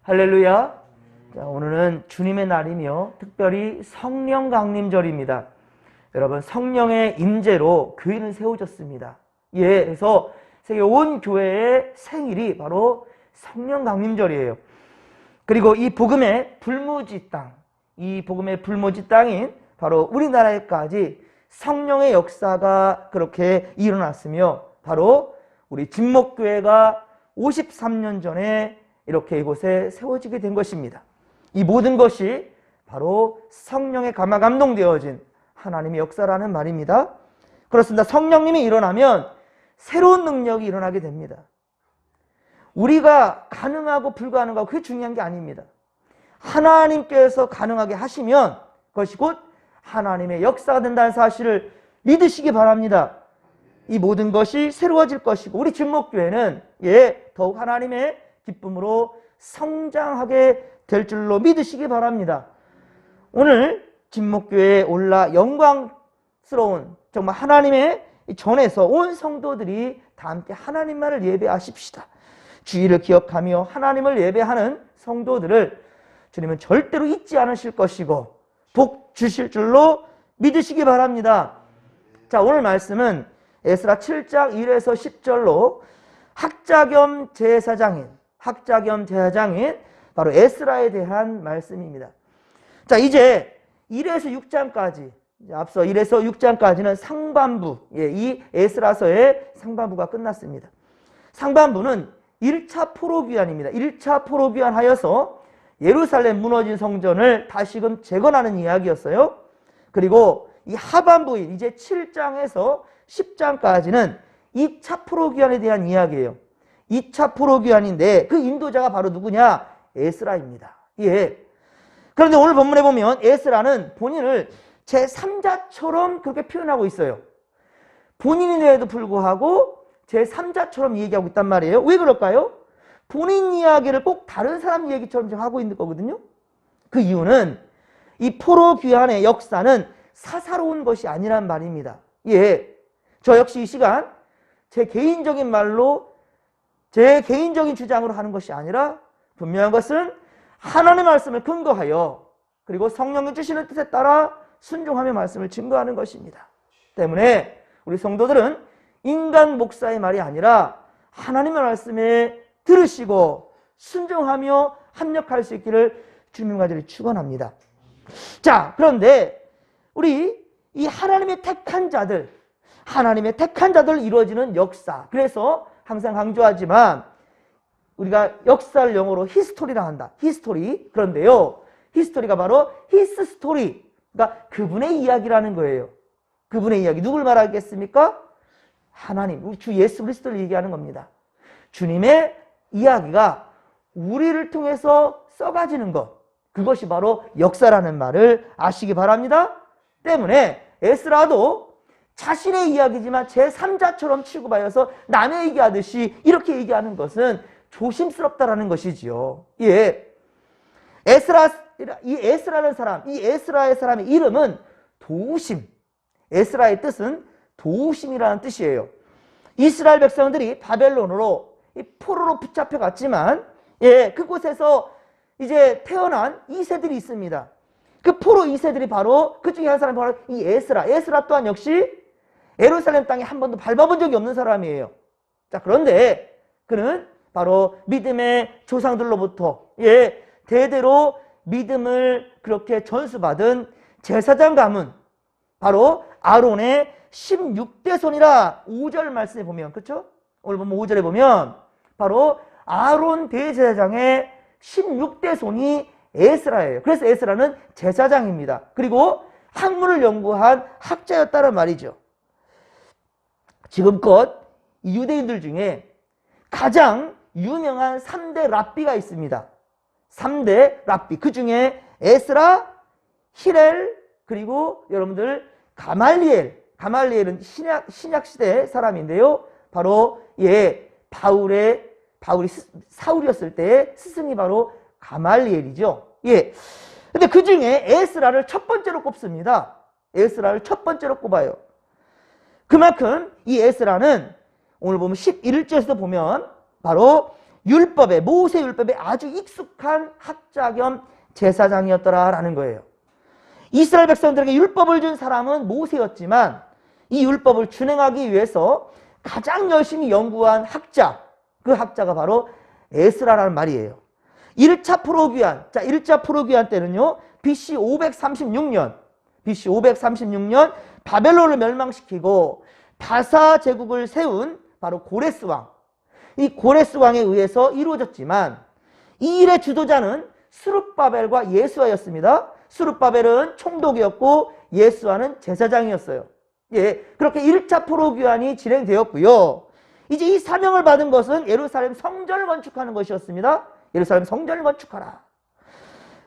할렐루야. 자, 오늘은 주님의 날이며 특별히 성령 강림절입니다. 여러분, 성령의 임재로 교회는 세워졌습니다. 예, 그래서 세계 온 교회의 생일이 바로 성령 강림절이에요. 그리고 이 복음의 불모지 땅, 이 복음의 불모지 땅인 바로 우리나라에까지 성령의 역사가 그렇게 일어났으며 바로 우리 진목교회가 53년 전에 이렇게 이곳에 세워지게 된 것입니다. 이 모든 것이 바로 성령의 감화감동되어진 하나님의 역사라는 말입니다. 그렇습니다. 성령님이 일어나면 새로운 능력이 일어나게 됩니다. 우리가 가능하고 불가능하고 그게 중요한 게 아닙니다. 하나님께서 가능하게 하시면 그것이 곧 하나님의 역사가 된다는 사실을 믿으시기 바랍니다. 이 모든 것이 새로워질 것이고 우리 진목교회는 더욱 하나님의 기쁨으로 성장하게 될 줄로 믿으시기 바랍니다. 오늘 진목교회에 올라 영광스러운 정말 하나님의 전에서 온 성도들이 다 함께 하나님만을 예배하십시다. 주의를 기억하며 하나님을 예배하는 성도들을 주님은 절대로 잊지 않으실 것이고 복 주실 줄로 믿으시기 바랍니다. 자, 오늘 말씀은 에스라 7장 1에서 10절로 학자 겸 제사장인 바로 에스라에 대한 말씀입니다. 자, 이제 1에서 6장까지, 앞서 1에서 6장까지는 상반부, 이 에스라서의 상반부가 끝났습니다. 상반부는 1차 포로귀환입니다. 1차 포로귀환 하여서 예루살렘 무너진 성전을 다시금 재건하는 이야기였어요. 그리고 이 하반부인 이제 7장에서 10장까지는 2차 포로귀환에 대한 이야기예요. 2차 포로귀환인데 그 인도자가 바로 누구냐? 에스라입니다. 예. 그런데 오늘 본문에 보면 에스라는 본인을 제3자처럼 그렇게 표현하고 있어요. 본인임에도 불구하고 제3자처럼 얘기하고 있단 말이에요. 왜 그럴까요? 본인 이야기를 꼭 다른 사람 얘기처럼 지금 하고 있는 거거든요. 그 이유는 이 포로귀환의 역사는 사사로운 것이 아니란 말입니다. 예. 저 역시 이 시간 제 개인적인 말로 제 개인적인 주장으로 하는 것이 아니라 분명한 것은 하나님의 말씀을 근거하여 그리고 성령이 주시는 뜻에 따라 순종하며 말씀을 증거하는 것입니다. 때문에 우리 성도들은 인간 목사의 말이 아니라 하나님의 말씀에 들으시고 순종하며 합력할 수 있기를 주님과 저를 축원합니다. 자, 그런데 우리 이 하나님의 택한 자들 이루어지는 역사, 그래서 항상 강조하지만 우리가 역사를 영어로 히스토리라 한다. 히스토리. 그런데요, 히스토리가 바로 히스 스토리, 그러니까 그분의 이야기라는 거예요. 그분의 이야기. 누굴 말하겠습니까? 하나님, 우리 주 예수 그리스도를 얘기하는 겁니다. 주님의 이야기가 우리를 통해서 써가지는 것, 그것이 바로 역사라는 말을 아시기 바랍니다. 때문에 에스라도 자신의 이야기지만 제3자처럼 취급하여서 남의 얘기하듯이 이렇게 얘기하는 것은 조심스럽다라는 것이지요. 예. 이 에스라라는 사람, 이 에스라의 사람의 이름은 도우심. 에스라의 뜻은 도우심이라는 뜻이에요. 이스라엘 백성들이 바벨론으로 포로로 붙잡혀 갔지만, 그곳에서 이제 태어난 2세들이 있습니다. 그 포로 2세들이 바로 그 중에 한 사람이 바로 이 에스라. 에스라 또한 역시 예루살렘 땅에 한 번도 밟아본 적이 없는 사람이에요. 자, 그런데 그는 바로 믿음의 조상들로부터 대대로 믿음을 그렇게 전수받은 제사장 가문, 바로 아론의 16대 손이라 5절 말씀에 보면, 그렇죠? 오늘 보면 5절에 보면 바로 아론 대제사장의 16대 손이 에스라예요. 그래서 에스라는 제사장입니다. 그리고 학문을 연구한 학자였다는 말이죠. 지금껏 유대인들 중에 가장 유명한 3대 랍비가 있습니다. 3대 랍비. 그 중에 에스라, 히렐, 그리고 여러분들 가말리엘은 신약시대 사람인데요. 바로 바울이 사울이었을 때의 스승이 바로 가말리엘이죠. 근데 그 중에 에스라를 첫 번째로 꼽습니다. 에스라를 첫 번째로 꼽아요. 그만큼 이 에스라는 오늘 보면 11절에서 보면 바로 율법에, 모세 율법에 아주 익숙한 학자 겸 제사장이었더라라는 거예요. 이스라엘 백성들에게 율법을 준 사람은 모세였지만 이 율법을 준행하기 위해서 가장 열심히 연구한 학자, 그 학자가 바로 에스라라는 말이에요. 1차 포로귀환, 자 1차 포로귀환 때는요 BC 536년 바벨론을 멸망시키고 바사 제국을 세운 바로 고레스 왕, 이 고레스 왕에 의해서 이루어졌지만 이 일의 주도자는 스룹바벨과 예수아였습니다. 스룹바벨은 총독이었고 예수아는 제사장이었어요. 예, 그렇게 1차 포로귀환이 진행되었고요. 이제 이 사명을 받은 것은 예루살렘 성전을 건축하는 것이었습니다. 예루살렘 성전을 건축하라.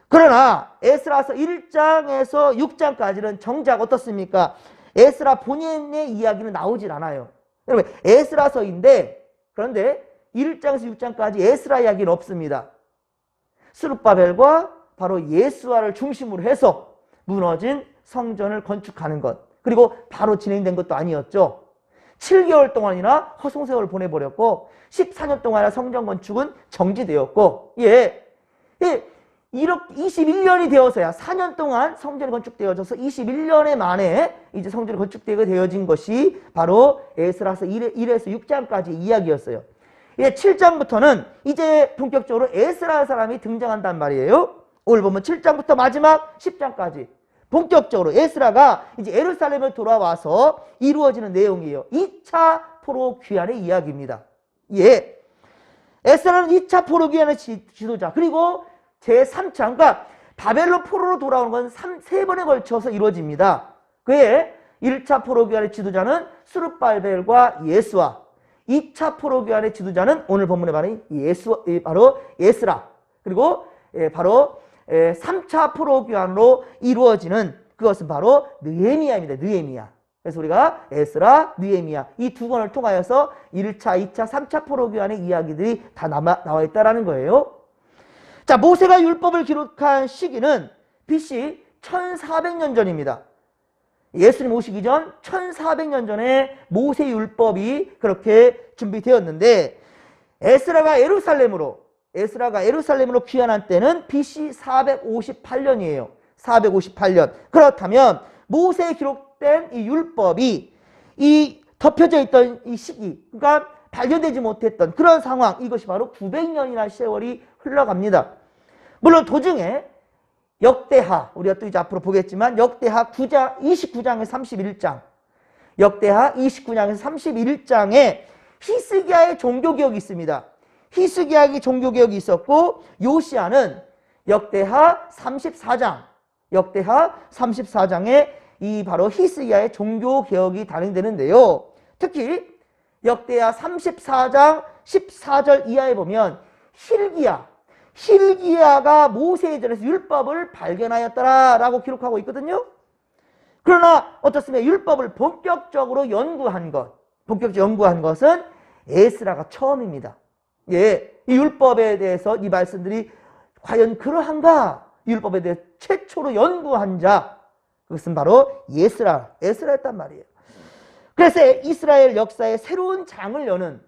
그러나 에스라서 1장에서 6장까지는 정작 어떻습니까? 에스라 본인의 이야기는 나오질 않아요. 여러분, 에스라서인데 그런데 1장에서 6장까지 에스라 이야기는 없습니다. 스룹바벨과 바로 예수아를 중심으로 해서 무너진 성전을 건축하는 것, 그리고 바로 진행된 것도 아니었죠. 7개월 동안이나 허송세월을 보내버렸고 14년 동안이나 성전 건축은 정지되었고, 이렇게 21년이 되어서야 4년 동안 성전이 건축되어져서 21년에 만에 이제 성전이 건축되게 되어진 것이 바로 에스라서 1에서 6장까지 이야기였어요. 이제 7장부터는 이제 본격적으로 에스라 사람이 등장한단 말이에요. 오늘 보면 7장부터 마지막 10장까지 본격적으로 에스라가 이제 예루살렘을 돌아와서 이루어지는 내용이에요. 2차 포로 귀환의 이야기입니다. 예. 에스라는 2차 포로 귀환의 지도자, 그리고 제3차, 그러니까 바벨론 포로로 돌아오는 건 3번에 걸쳐서 이루어집니다. 그의 1차 포로 귀환의 지도자는 스룹바벨과 예수아, 2차 포로 귀환의 지도자는 오늘 본문에 바로 에스라, 그리고 바로 3차 포로 귀환으로 이루어지는 그것은 바로 느헤미야입니다. 느헤미야. 그래서 우리가 에스라, 느헤미야 이 두 권을 통하여서 1차, 2차, 3차 포로 귀환의 이야기들이 다 나와 있다라는 거예요. 자, 모세가 율법을 기록한 시기는 BC 1400년 전입니다. 예수님 오시기 전 1400년 전에 모세 율법이 그렇게 준비되었는데 에스라가 예루살렘으로 귀환한 때는 BC 458년이에요. 458년. 그렇다면 모세에 기록된 이 율법이 이 덮여져 있던 이 시기, 그러니까 발견되지 못했던 그런 상황, 이것이 바로 900년이나 세월이 흘러갑니다. 물론 도중에 역대하, 우리가 또 이제 앞으로 보겠지만 역대하 29장에서 31장, 역대하 29장에서 31장에 히스기야의 종교개혁이 있습니다. 히스기야의 종교개혁이 있었고 요시야는 역대하 34장에 이 바로 히스기야의 종교개혁이 단행되는데요. 특히 역대하 34장 14절 이하에 보면 힐기야가 모세에 전해서 율법을 발견하였더라라고 기록하고 있거든요. 그러나 어떻습니까? 율법을 본격적으로 연구한 것은 에스라가 처음입니다. 예, 이 율법에 대해서 이 말씀들이 과연 그러한가? 율법에 대해 최초로 연구한 자, 그것은 바로 에스라였단 말이에요. 그래서 이스라엘 역사의 새로운 장을 여는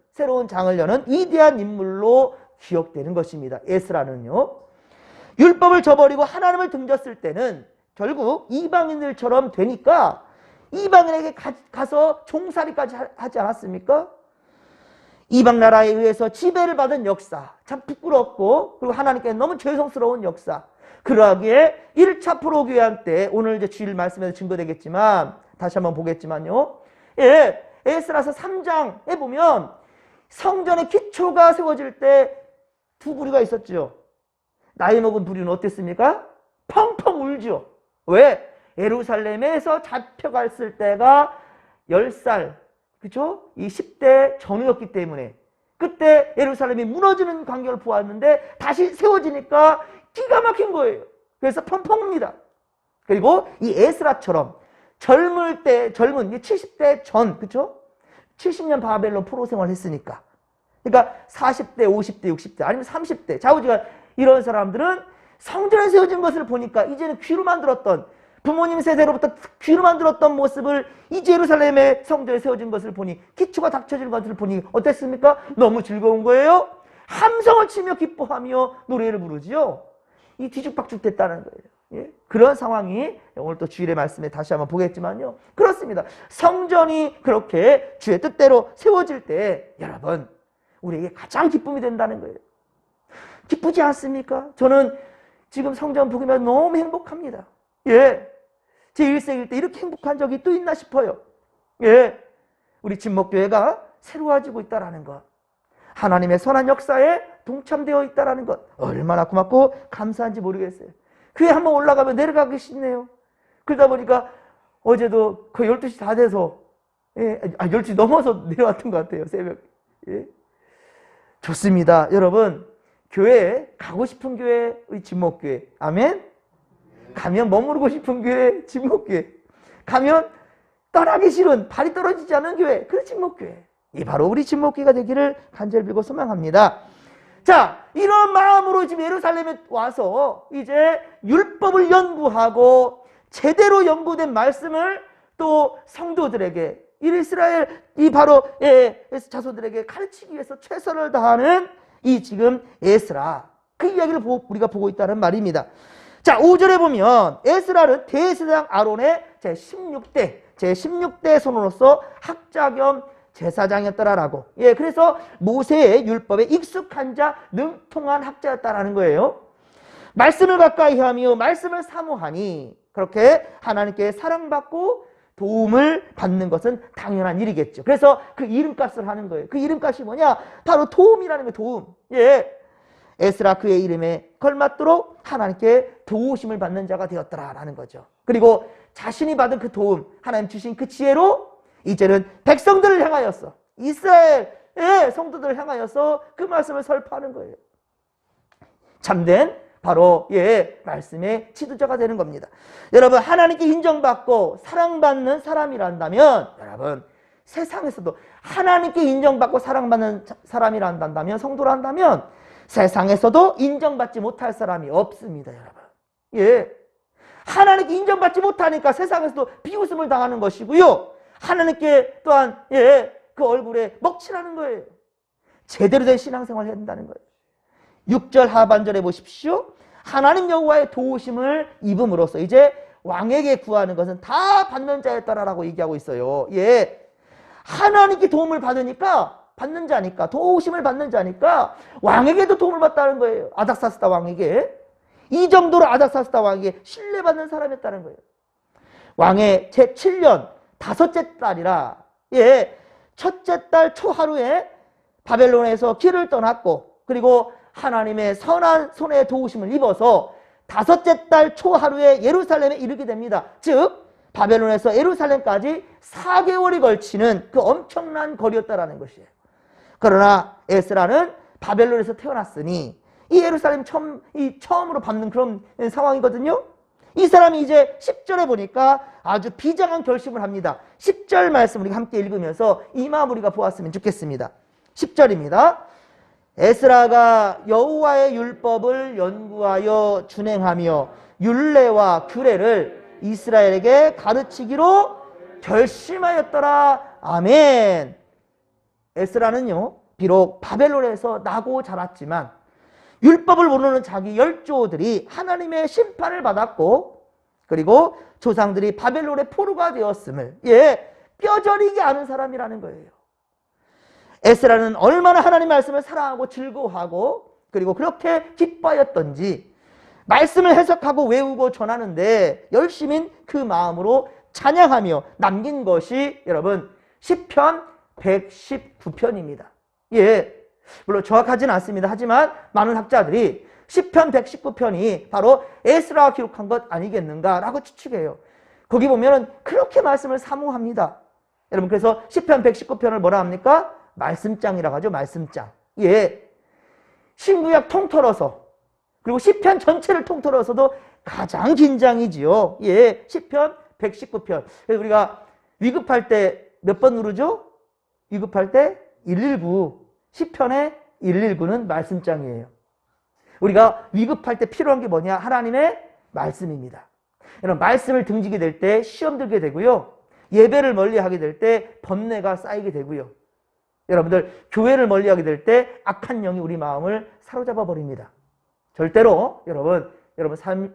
위대한 인물로 기억되는 것입니다. 에스라는요. 율법을 저버리고 하나님을 등졌을 때는 결국 이방인들처럼 되니까 이방인에게 가서 종살이까지 하지 않았습니까? 이방 나라에 의해서 지배를 받은 역사, 참 부끄럽고 그리고 하나님께 너무 죄송스러운 역사. 그러하기에 1차 포로귀환 때, 오늘 이제 주일 말씀에서 증거되겠지만 다시 한번 보겠지만요. 예, 에스라서 3장에 보면 성전의 기초가 세워질 때 두 부류가 있었죠. 나이 먹은 부류는 어땠습니까? 펑펑 울죠. 왜? 예루살렘에서 잡혀갔을 때가 10살, 그쵸? 이 10대 전후였기 때문에 그때 예루살렘이 무너지는 광경을 보았는데 다시 세워지니까 기가 막힌 거예요. 그래서 펑펑 웁니다. 그리고 이 에스라처럼 젊은 70대 전, 그쵸? 70년 바벨론 포로 생활을 했으니까. 그러니까 40대, 50대, 60대, 아니면 30대, 좌우지간 이런 사람들은 성전에 세워진 것을 보니까 이제는 귀로만 들었던, 부모님 세대로부터 귀로만 들었던 모습을 이제 예루살렘의 성전에 세워진 것을 보니, 기초가 닥쳐진 것을 보니 어땠습니까? 너무 즐거운 거예요. 함성을 치며 기뻐하며 노래를 부르지요. 이 뒤죽박죽 됐다는 거예요. 예? 그런 상황이 오늘 또 주일의 말씀에 다시 한번 보겠지만요. 그렇습니다. 성전이 그렇게 주의 뜻대로 세워질 때 여러분 우리에게 가장 기쁨이 된다는 거예요. 기쁘지 않습니까? 저는 지금 성전 보기만 너무 행복합니다. 예. 제 1세기일 때 이렇게 행복한 적이 또 있나 싶어요. 예. 우리 진목교회가 새로워지고 있다는 것. 하나님의 선한 역사에 동참되어 있다는 것. 얼마나 고맙고 감사한지 모르겠어요. 교회 한번 올라가면 내려가기 쉽네요. 그러다 보니까 어제도 거의 12시 다 돼서 12시 넘어서 내려왔던 것 같아요. 새벽. 예. 좋습니다. 여러분 교회에 가고 싶은 교회 우리 진목교회. 아멘. 가면 머무르고 싶은 교회 진목교회. 가면 떠나기 싫은 발이 떨어지지 않은 교회 그 진목교회. 이 바로 우리 진목교회가 되기를 간절히 빌고 소망합니다. 자, 이런 마음으로 지금 예루살렘에 와서 이제 율법을 연구하고 제대로 연구된 말씀을 또 성도들에게 이스라엘 이 바로 자손들에게 가르치기 위해서 최선을 다하는 이 지금 에스라 그 이야기를 우리가 보고 있다는 말입니다. 자, 5절에 보면 에스라는 대제사장 아론의 제16대 손으로서 학자 겸 제사장이었더라라고. 예, 그래서 모세의 율법에 익숙한 자, 능통한 학자였다라는 거예요. 말씀을 가까이 하며 말씀을 사모하니 그렇게 하나님께 사랑받고 도움을 받는 것은 당연한 일이겠죠. 그래서 그 이름값을 하는 거예요. 그 이름값이 뭐냐? 바로 도움이라는 거예요. 도움. 예. 에스라 그의 이름에 걸맞도록 하나님께 도우심을 받는 자가 되었더라라는 거죠. 그리고 자신이 받은 그 도움, 하나님 주신 그 지혜로 이제는 백성들을 향하여서 이스라엘의 성도들을 향하여서 그 말씀을 설파하는 거예요. 참된 바로 말씀의 지도자가 되는 겁니다. 여러분 하나님께 인정받고 사랑받는 사람이란다면 여러분 세상에서도 하나님께 인정받고 사랑받는 사람이란다면 성도란다면 세상에서도 인정받지 못할 사람이 없습니다. 여러분. 예. 하나님께 인정받지 못하니까 세상에서도 비웃음을 당하는 것이고요. 하나님께 또한 그 얼굴에 먹칠하는 거예요. 제대로 된 신앙생활을 해야 된다는 거예요. 6절 하반절에 보십시오. 하나님 여호와의 도우심을 입음으로써 이제 왕에게 구하는 것은 다 받는 자였다라고 얘기하고 있어요. 예. 하나님께 도움을 받으니까 받는 자니까 도우심을 받는 자니까 왕에게도 도움을 받다는 거예요. 아닥사스다 왕에게. 이 정도로 아닥사스다 왕에게 신뢰받는 사람이었다는 거예요. 왕의 제7년 5째 달이라 첫째 달 초하루에 바벨론에서 길을 떠났고 그리고 하나님의 선한 손에 도우심을 입어서 5째 달 초하루에 예루살렘에 이르게 됩니다. 즉 바벨론에서 예루살렘까지 4개월이 걸치는 그 엄청난 거리였다라는 것이에요. 그러나 에스라는 바벨론에서 태어났으니 이 예루살렘 처음으로 밟는 그런 상황이거든요. 이 사람이 이제 10절에 보니까 아주 비장한 결심을 합니다. 10절 말씀 우리가 함께 읽으면서 이 마음 우리가 보았으면 좋겠습니다. 10절입니다. 에스라가 여호와의 율법을 연구하여 준행하며 율례와 규례를 이스라엘에게 가르치기로 결심하였더라. 아멘. 에스라는요 비록 바벨론에서 나고 자랐지만 율법을 모르는 자기 열조들이 하나님의 심판을 받았고 그리고 조상들이 바벨론의 포로가 되었음을 뼈저리게 아는 사람이라는 거예요. 에스라는 얼마나 하나님 말씀을 사랑하고 즐거워하고 그리고 그렇게 기뻐하였던지 말씀을 해석하고 외우고 전하는데 열심인 그 마음으로 찬양하며 남긴 것이 여러분 시편 119편입니다. 물론 정확하지는 않습니다. 하지만 많은 학자들이 시편 119편이 바로 에스라가 기록한 것 아니겠는가라고 추측해요. 거기 보면은 그렇게 말씀을 사모합니다. 여러분 그래서 시편 119편을 뭐라 합니까? 말씀장이라고 하죠. 말씀장. 신구약 통틀어서 그리고 시편 전체를 통틀어서도 가장 긴 장이지요. 시편 119편. 그래서 우리가 위급할 때 몇 번 누르죠? 위급할 때 119. 시편의 119는 말씀장이에요. 우리가 위급할 때 필요한 게 뭐냐? 하나님의 말씀입니다. 여러분 말씀을 등지게 될 때 시험 들게 되고요. 예배를 멀리하게 될 때 번뇌가 쌓이게 되고요. 여러분들 교회를 멀리하게 될 때 악한 영이 우리 마음을 사로잡아 버립니다. 절대로 여러분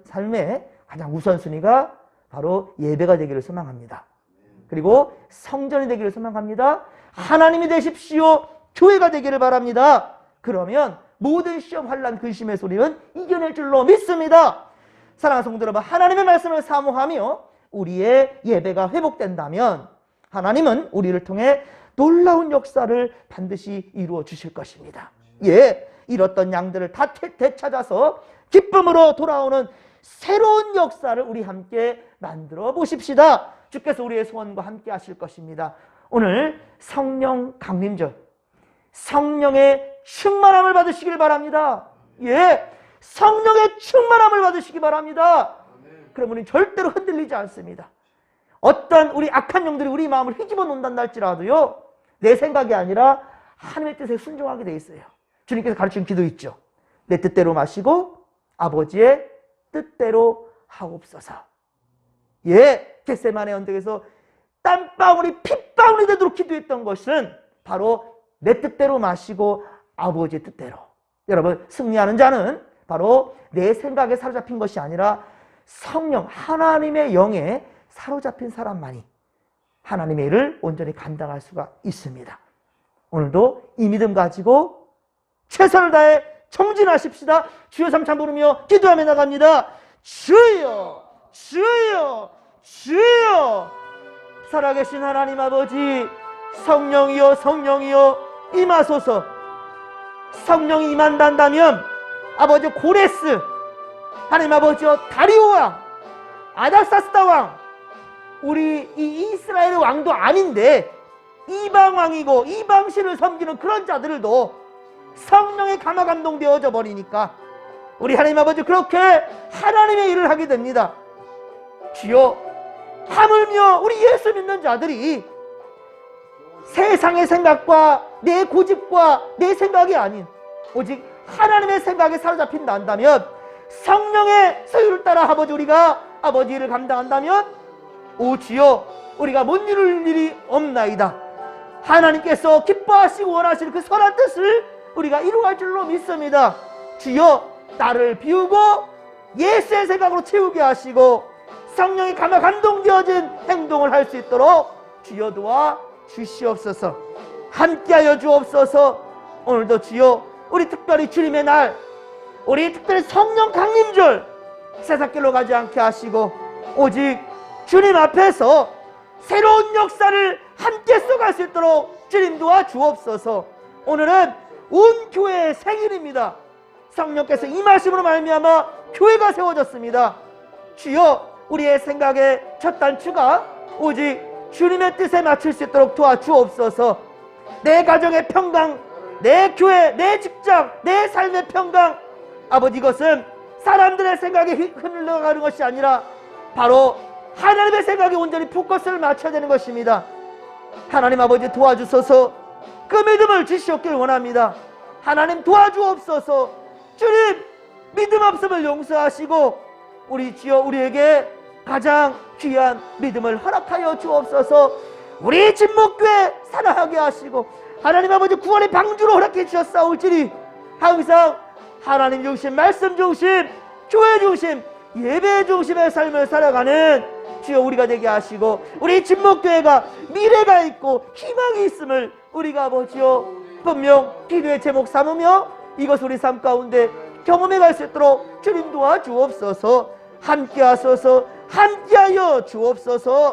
삶의 가장 우선순위가 바로 예배가 되기를 소망합니다. 그리고 성전이 되기를 소망합니다. 하나님이 되십시오. 교회가 되기를 바랍니다. 그러면 모든 시험, 환난, 근심의 소리는 이겨낼 줄로 믿습니다. 사랑하는 성도 여러분, 하나님의 말씀을 사모하며 우리의 예배가 회복된다면 하나님은 우리를 통해 놀라운 역사를 반드시 이루어 주실 것입니다. 예, 잃었던 양들을 다 되찾아서 기쁨으로 돌아오는 새로운 역사를 우리 함께 만들어 보십시다. 주께서 우리의 소원과 함께 하실 것입니다. 오늘 성령 강림절, 성령의 충만함을 받으시길 바랍니다. 예, 성령의 충만함을 받으시기 바랍니다. 그럼 우리는 절대로 흔들리지 않습니다. 어떤 우리 악한 영들이 우리 마음을 휘집어 놓는다 할지라도요, 내 생각이 아니라 하나님의 뜻에 순종하게 돼 있어요. 주님께서 가르친 기도 있죠. 내 뜻대로 마시고 아버지의 뜻대로 하옵소서. 예, 겟세마네 언덕에서 땀방울이 핏방울이 되도록 기도했던 것은 바로 내 뜻대로 마시고 아버지의 뜻대로. 여러분, 승리하는 자는 바로 내 생각에 사로잡힌 것이 아니라 성령, 하나님의 영에 사로잡힌 사람만이 하나님의 일을 온전히 감당할 수가 있습니다. 오늘도 이 믿음 가지고 최선을 다해 청진하십시다. 주여 삼참 부르며 기도하며 나갑니다. 주여, 주여, 주여. 살아계신 하나님 아버지, 성령이여, 성령이여 임하소서. 성령이 임한다면 아버지 고레스, 하나님 아버지여 다리오 왕, 아닥사스다 왕, 우리 이 이스라엘의 왕도 아닌데 이방 왕이고 이방 신을 섬기는 그런 자들도 성령의 감화 감동되어져 버리니까 우리 하나님 아버지 그렇게 하나님의 일을 하게 됩니다. 주여, 하물며 우리 예수 믿는 자들이 세상의 생각과 내 고집과 내 생각이 아닌 오직 하나님의 생각에 사로잡힌다 한다면, 성령의 소유를 따라 아버지 우리가 아버지 일을 감당한다면 오 주여, 우리가 못 이룰 일이 없나이다. 하나님께서 기뻐하시고 원하시는 그 선한 뜻을 우리가 이루어갈 줄로 믿습니다. 주여, 나를 비우고 예수의 생각으로 채우게 하시고 성령이 감화 감동되어진 행동을 할 수 있도록 주여 도와 주시옵소서. 함께하여 주옵소서. 오늘도 주여, 우리 특별히 주님의 날, 우리 특별히 성령 강림절 세상길로 가지 않게 하시고 오직 주님 앞에서 새로운 역사를 함께 써갈 수 있도록 주님 도와 주옵소서. 오늘은 온 교회의 생일입니다. 성령께서 임하심으로 말미암아 교회가 세워졌습니다. 주여, 우리의 생각의 첫 단추가 오직 주님의 뜻에 맞출 수 있도록 도와주옵소서. 내 가정의 평강, 내 교회, 내 직장, 내 삶의 평강, 아버지 이것은 사람들의 생각에 흘러가는 것이 아니라 바로 하나님의 생각에 온전히 포커스를 맞춰야 되는 것입니다. 하나님 아버지 도와주소서. 그 믿음을 주시옵길 원합니다. 하나님 도와주옵소서. 주님, 믿음 없음을 용서하시고 우리 주여, 우리에게 가장 귀한 믿음을 허락하여 주옵소서. 우리 진목교회 살아가게 하시고 하나님 아버지 구원의 방주로 허락해 주셨사올지니 항상 하나님 중심, 말씀 중심, 교회 중심, 예배 중심의 삶을 살아가는 주여 우리가 되게 하시고 우리 진목교회가 미래가 있고 희망이 있음을 우리가 아버지여 분명 기도의 제목 삼으며 이것 우리 삶 가운데 경험해 갈 수 있도록 주님 도와주옵소서. 함께 하소서. 함께하여 주옵소서.